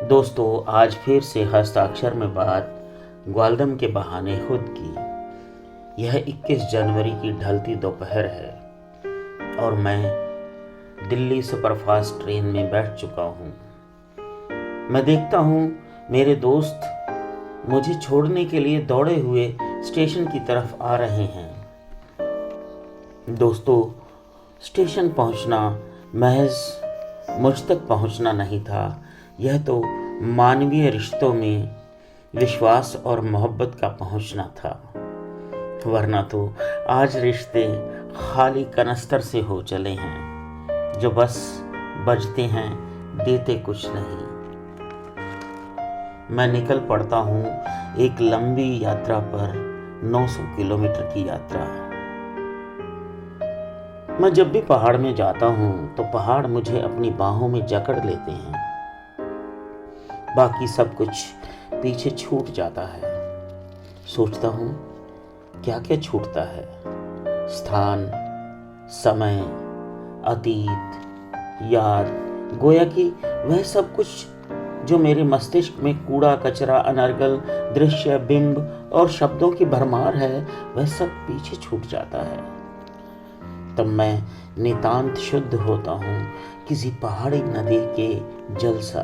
दोस्तों, आज फिर से हस्ताक्षर में बात ग्वालदम के बहाने खुद की। यह 21 जनवरी की ढलती दोपहर है और मैं दिल्ली सुपरफास्ट ट्रेन में बैठ चुका हूँ। मैं देखता हूँ मेरे दोस्त मुझे छोड़ने के लिए दौड़े हुए स्टेशन की तरफ आ रहे हैं। दोस्तों, स्टेशन पहुँचना महज मुझ तक पहुँचना नहीं था, यह तो मानवीय रिश्तों में विश्वास और मोहब्बत का पहुंचना था। वरना तो आज रिश्ते खाली कनस्तर से हो चले हैं, जो बस बजते हैं, देते कुछ नहीं। मैं निकल पड़ता हूँ एक लंबी यात्रा पर, 900 किलोमीटर की यात्रा। मैं जब भी पहाड़ में जाता हूँ तो पहाड़ मुझे अपनी बाहों में जकड़ लेते हैं। बाकी सब कुछ पीछे छूट जाता है। सोचता हूँ क्या क्या छूटता है। स्थान, समय, अतीत, याद, गोया कि वह सब कुछ जो मेरे मस्तिष्क में कूड़ा कचरा, अनर्गल दृश्य, बिंब और शब्दों की भरमार है, वह सब पीछे छूट जाता है। तब मैं नितांत शुद्ध होता हूँ, किसी पहाड़ी नदी के जल सा,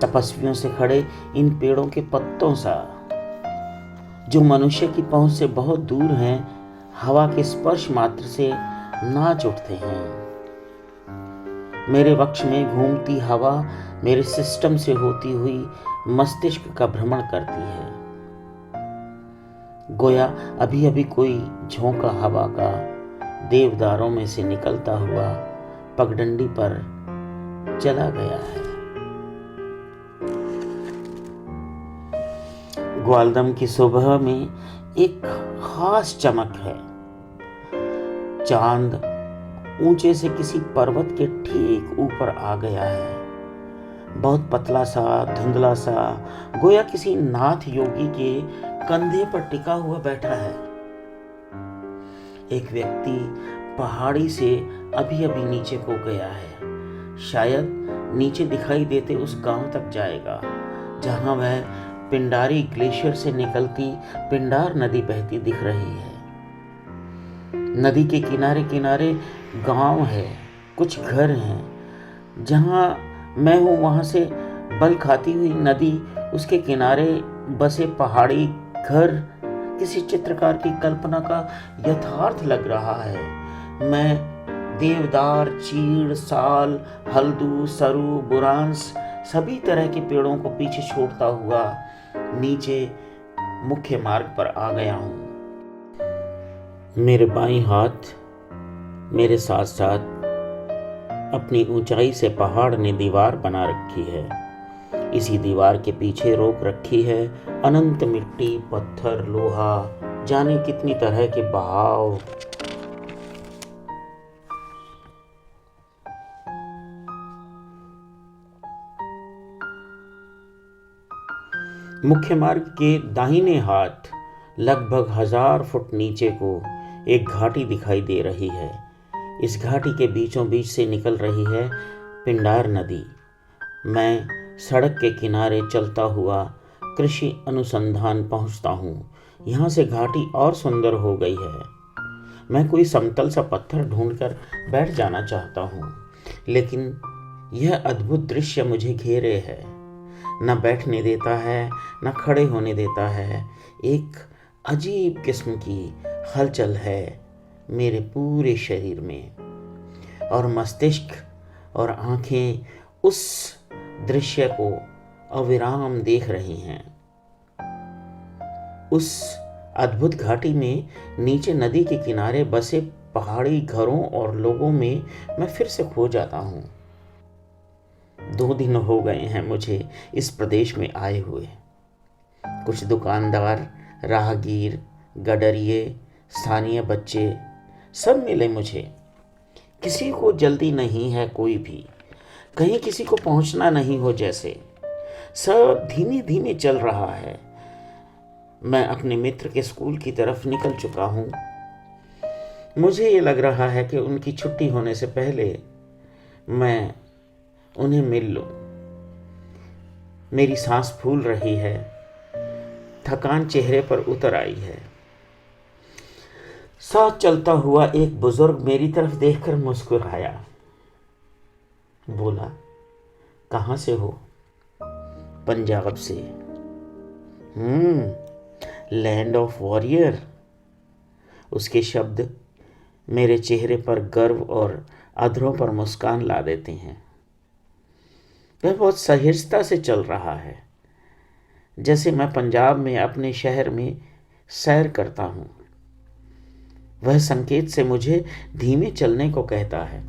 तपस्वियों से खड़े इन पेड़ों के पत्तों सा, जो मनुष्य की पहुंच से बहुत दूर हैं, हवा के स्पर्श मात्र से नाच उठते हैं। मेरे वक्ष में घूमती हवा मेरे सिस्टम से होती हुई मस्तिष्क का भ्रमण करती है। गोया अभी अभी कोई झोंका हवा का देवदारों में से निकलता हुआ पगडंडी पर चला गया है। ग्वालदम की सुबह में एक खास चमक है। चांद ऊंचे से किसी पर्वत के ठीक ऊपर आ गया है, बहुत पतला सा, धुंधला सा, गोया किसी नाथ योगी के कंधे पर टिका हुआ बैठा है। एक व्यक्ति पहाड़ी से अभी अभी नीचे को गया है, शायद नीचे दिखाई देते उस गांव तक जाएगा जहां वह पिंडारी ग्लेशियर से निकलती पिंडार नदी बहती दिख रही है। नदी के किनारे किनारे गांव है, कुछ घर हैं। जहां मैं हूं वहां से बल खाती हुई नदी, उसके किनारे बसे पहाड़ी घर किसी चित्रकार की कल्पना का यथार्थ लग रहा है। मैं देवदार, चीड़, साल, हल्दू, सरू, बुरांस सभी तरह के पेड़ों को पीछे छोड़ता हुआ नीचे मुख्य मार्ग पर आ गया हूं। मेरे बाईं हाथ मेरे साथ साथ अपनी ऊंचाई से पहाड़ ने दीवार बना रखी है। इसी दीवार के पीछे रोक रखी है अनंत मिट्टी, पत्थर, लोहा, जाने कितनी तरह के बहाव। मुख्य मार्ग के दाहिने हाथ लगभग 1000 फुट नीचे को एक घाटी दिखाई दे रही है। इस घाटी के बीचों बीच से निकल रही है पिंडार नदी। मैं सड़क के किनारे चलता हुआ कृषि अनुसंधान पहुंचता हूं। यहाँ से घाटी और सुंदर हो गई है। मैं कोई समतल सा पत्थर ढूंढकर बैठ जाना चाहता हूँ, लेकिन यह अद्भुत दृश्य मुझे घेरे है, न बैठने देता है, न खड़े होने देता है। एक अजीब किस्म की हलचल है मेरे पूरे शरीर में, और मस्तिष्क और आंखें उस दृश्य को अविराम देख रही हैं। उस अद्भुत घाटी में नीचे नदी के किनारे बसे पहाड़ी घरों और लोगों में मैं फिर से खो जाता हूँ। 2 दिन हो गए हैं मुझे इस प्रदेश में आए हुए। कुछ दुकानदार, राहगीर, गडरिये, स्थानीय बच्चे सब मिले मुझे। किसी को जल्दी नहीं है, कोई भी कहीं किसी को पहुंचना नहीं हो जैसे। सब धीमे धीमे चल रहा है। मैं अपने मित्र के स्कूल की तरफ निकल चुका हूं। मुझे ये लग रहा है कि उनकी छुट्टी होने से पहले मैं उन्हें मिल लूं। मेरी सांस फूल रही है, थकान चेहरे पर उतर आई है। साथ चलता हुआ एक बुजुर्ग मेरी तरफ देखकर मुस्कुराया, बोला, कहाँ से हो? पंजाब से। Land of warrior. उसके शब्द मेरे चेहरे पर गर्व और अधरों पर मुस्कान ला देते हैं। वह बहुत सहजता से चल रहा है, जैसे मैं पंजाब में अपने शहर में सैर करता हूँ। वह संकेत से मुझे धीमे चलने को कहता है।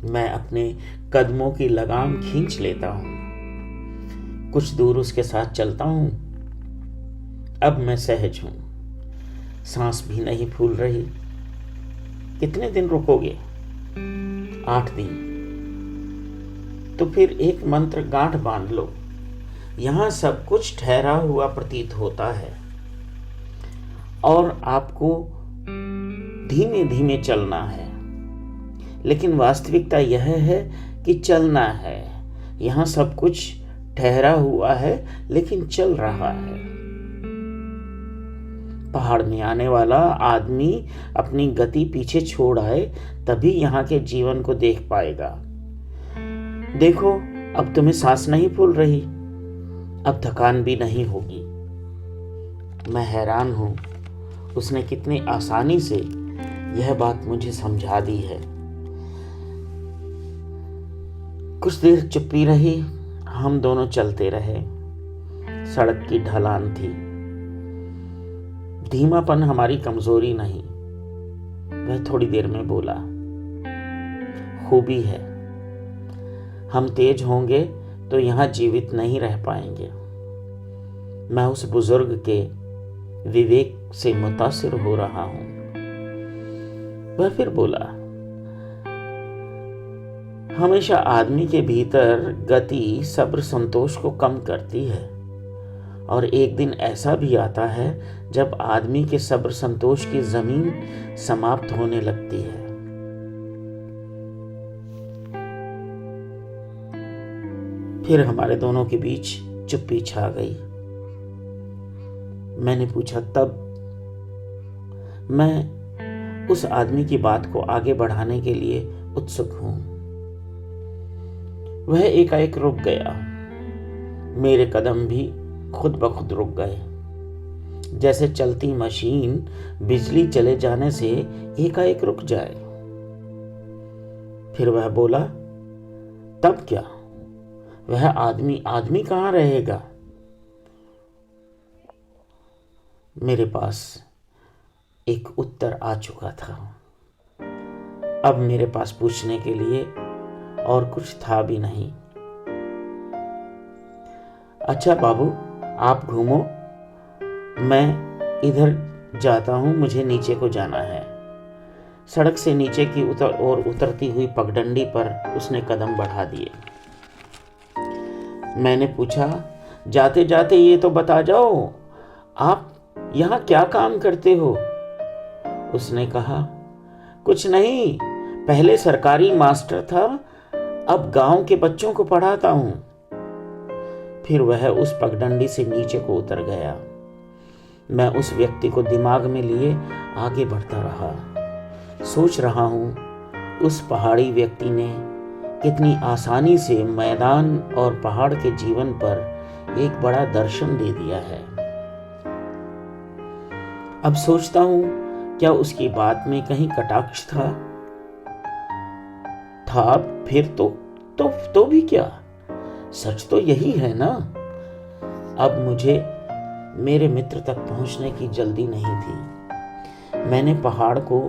मैं अपने कदमों की लगाम खींच लेता हूँ। कुछ दूर उसके साथ चलता हूँ। अब मैं सहज हूँ, सांस भी नहीं फूल रही। कितने दिन रुकोगे? 8 दिन। तो फिर एक मंत्र गांठ बांध लो। यहाँ सब कुछ ठहरा हुआ प्रतीत होता है और आपको धीमे धीमे चलना है, लेकिन वास्तविकता यह है कि चलना है। यहाँ सब कुछ ठहरा हुआ है लेकिन चल रहा है। पहाड़ में आने वाला आदमी अपनी गति पीछे छोड़ आए, तभी यहाँ के जीवन को देख पाएगा। देखो, अब तुम्हें सांस नहीं फूल रही, अब थकान भी नहीं होगी। मैं हैरान हूं, उसने कितनी आसानी से यह बात मुझे समझा दी है। कुछ देर चुप्पी रही, हम दोनों चलते रहे। सड़क की ढलान थी। धीमापन हमारी कमजोरी नहीं। वह थोड़ी देर में बोला, खूबी है, हम तेज होंगे तो यहां जीवित नहीं रह पाएंगे। मैं उस बुजुर्ग के विवेक से मुतासिर हो रहा हूं। वह फिर बोला, हमेशा आदमी के भीतर गति सब्र संतोष को कम करती है, और एक दिन ऐसा भी आता है जब आदमी के सब्र संतोष की जमीन समाप्त होने लगती है। फिर हमारे दोनों के बीच चुप्पी छा गई। मैंने पूछा, तब? मैं उस आदमी की बात को आगे बढ़ाने के लिए उत्सुक हूं। वह एकाएक रुक गया। मेरे कदम भी खुद ब खुद रुक गए, जैसे चलती मशीन बिजली चले जाने से एकाएक रुक जाए। फिर वह बोला, तब क्या? वह आदमी कहाँ रहेगा? मेरे पास एक उत्तर आ चुका था। अब मेरे पास पूछने के लिए और कुछ था भी नहीं। अच्छा बाबू, आप घूमो, मैं इधर जाता हूं, मुझे नीचे को जाना है। सड़क से नीचे की उतरती हुई पगडंडी पर उसने कदम बढ़ा दिए। मैंने पूछा, जाते जाते ये तो बता जाओ, आप यहां क्या काम करते हो? उसने कहा, कुछ नहीं, पहले सरकारी मास्टर था, अब गांव के बच्चों को पढ़ाता हूं। फिर वह उस पगडंडी से नीचे को उतर गया। मैं उस व्यक्ति को दिमाग में लिए आगे बढ़ता रहा। सोच रहा हूं, उस पहाड़ी व्यक्ति ने कितनी आसानी से मैदान और पहाड़ के जीवन पर एक बड़ा दर्शन दे दिया है। अब सोचता हूं, क्या उसकी बात में कहीं कटाक्ष था? फिर तो भी क्या, सच तो यही है ना। अब मुझे मेरे मित्र तक पहुंचने की जल्दी नहीं थी। मैंने पहाड़ को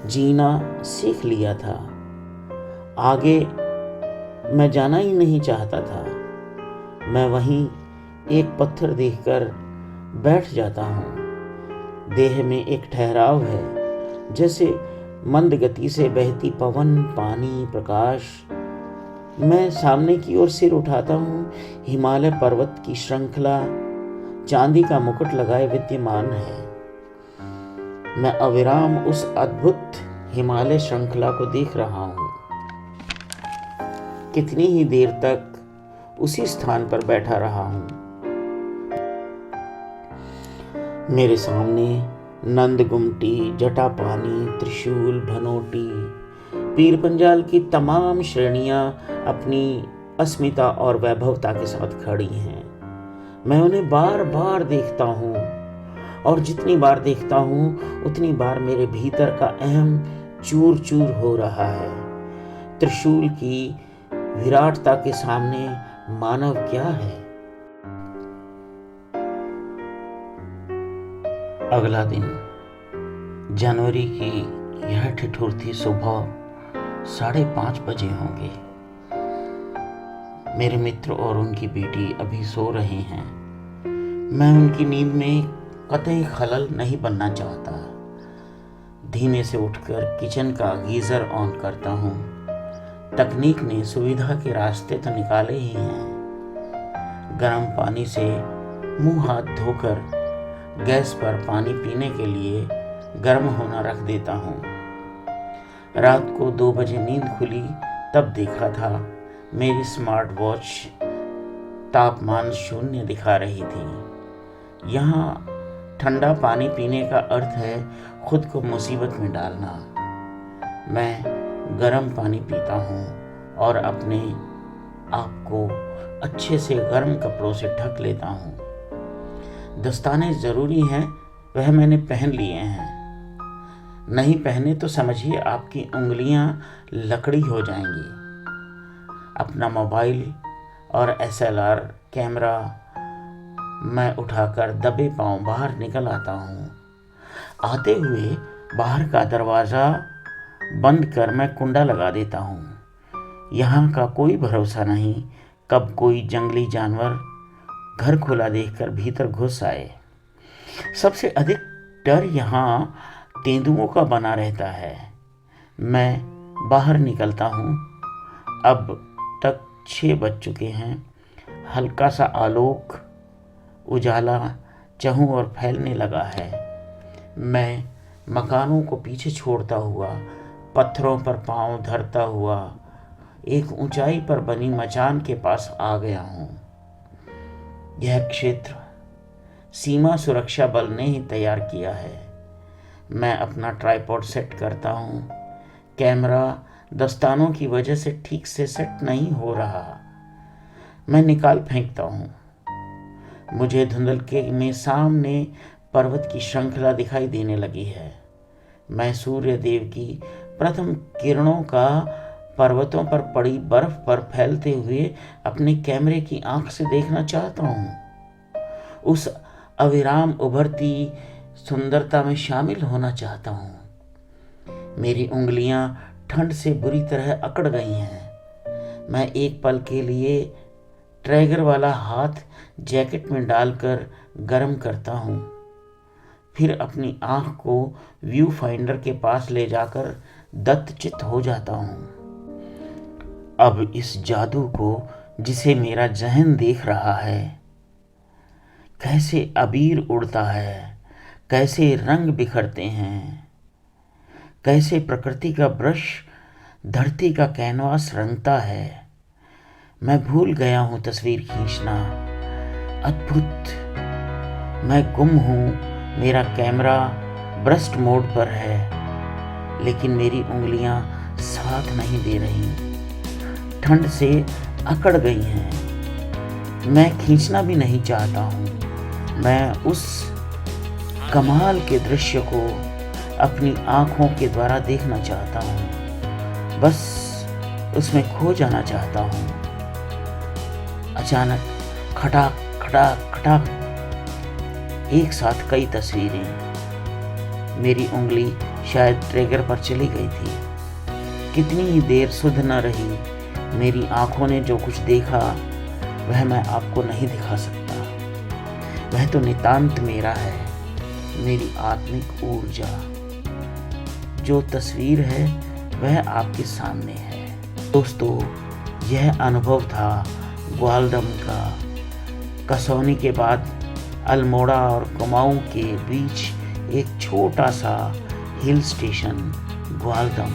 जीना सीख लिया था। आगे मैं जाना ही नहीं चाहता था। मैं वहीं एक पत्थर देखकर बैठ जाता हूँ। देह में एक ठहराव है, जैसे मंद गति से बहती पवन, पानी, प्रकाश। मैं सामने की ओर सिर उठाता हूँ। हिमालय पर्वत की श्रृंखला चांदी का मुकुट लगाए विद्यमान है। मैं अविराम उस अद्भुत हिमालय श्रृंखला को देख रहा हूँ। कितनी ही देर तक उसी स्थान पर बैठा रहा हूँ। मेरे सामने नंद गुमटी, जटापानी, त्रिशूल, भनोटी, पीर पंजाल की तमाम श्रेणियां अपनी अस्मिता और वैभवता के साथ खड़ी हैं। मैं उन्हें बार बार देखता हूँ और जितनी बार देखता हूँ उतनी बार मेरे भीतर का अहम चूर चूर हो रहा है। त्रिशूल की विराटता के सामने मानव क्या है। अगला दिन जनवरी की यह ठिठुरती सुबह 5:30 बजे होंगे। मेरे मित्र और उनकी बेटी अभी सो रहे हैं। मैं उनकी नींद में कतई खलल नहीं बनना चाहता। धीमे से उठकर किचन का गीजर ऑन करता हूँ। तकनीक ने सुविधा के रास्ते तो निकाले ही हैं। गर्म पानी से मुंह हाथ धोकर गैस पर पानी पीने के लिए गर्म होना रख देता हूँ। रात को 2 बजे नींद खुली तब देखा था मेरी स्मार्ट वॉच तापमान 0 दिखा रही थी। यहाँ ठंडा पानी पीने का अर्थ है खुद को मुसीबत में डालना। मैं गर्म पानी पीता हूँ और अपने आप को अच्छे से गर्म कपड़ों से ढक लेता हूँ। दस्ताने ज़रूरी हैं, वह मैंने पहन लिए हैं। नहीं पहने तो समझिए आपकी उंगलियां लकड़ी हो जाएंगी। अपना मोबाइल और SLR कैमरा मैं उठाकर दबे पांव बाहर निकल आता हूँ। आते हुए बाहर का दरवाज़ा बंद कर मैं कुंडा लगा देता हूँ। यहाँ का कोई भरोसा नहीं कब कोई जंगली जानवर घर खुला देखकर भीतर घुस आए। सबसे अधिक डर यहाँ तेंदुओं का बना रहता है। मैं बाहर निकलता हूँ। अब तक 6 बज चुके हैं। हल्का सा आलोक उजाला चहुं और फैलने लगा है। मैं मकानों को पीछे छोड़ता हुआ पत्थरों पर पांव धरता हुआ एक ऊंचाई पर बनी मचान के पास आ गया हूँ। यह क्षेत्र सीमा सुरक्षा बल ने ही तैयार किया है। मैं अपना ट्राइपॉड सेट करता हूँ। कैमरा दस्तानों की वजह से ठीक से सेट नहीं हो रहा। मैं निकाल फेंकता हूँ। मुझे धुंधलके में सामने पर्वत की श्रृंखला दिखाई देने लगी है। मैं सूर्य देव की प्रथम किरणों का पर्वतों पर पड़ी बर्फ पर फैलते हुए अपने कैमरे की आंख से देखना चाहता हूँ। उस अविराम उभरती सुंदरता में शामिल होना चाहता हूँ। मेरी उंगलियां ठंड से बुरी तरह अकड़ गई हैं। मैं एक पल के लिए ट्रैगर वाला हाथ जैकेट में डालकर गर्म करता हूँ। फिर अपनी आंख को व्यू फाइंडर के पास ले जाकर दत्तचित्त हो जाता हूँ। अब इस जादू को जिसे मेरा जहन देख रहा है, कैसे अबीर उड़ता है, कैसे रंग बिखरते हैं, कैसे प्रकृति का ब्रश धरती का कैनवास रंगता है। मैं भूल गया हूँ तस्वीर खींचना। अद्भुत। मैं गुम हूँ। मेरा कैमरा ब्रस्ट मोड पर है, लेकिन मेरी उंगलियां साथ नहीं दे रही, ठंड से अकड़ गई हैं। मैं खींचना भी नहीं चाहता हूँ। मैं उस कमाल के दृश्य को अपनी आँखों के द्वारा देखना चाहता हूँ। बस उसमें खो जाना चाहता हूँ। अचानक खटाक खटाक खटाक एक साथ कई तस्वीरें। मेरी उंगली शायद ट्रिगर पर चली गई थी। कितनी ही देर सुध न रही, मेरी आंखों ने जो कुछ देखा वह मैं आपको नहीं दिखा सकता। वह तो नितांत मेरा है, मेरी आत्मिक ऊर्जा। जो तस्वीर है वह आपके सामने है। दोस्तों, यह अनुभव था ग्वालदम का। कसौनी के बाद अल्मोड़ा और कुमाऊं के बीच एक छोटा सा हिल स्टेशन ग्वालदम।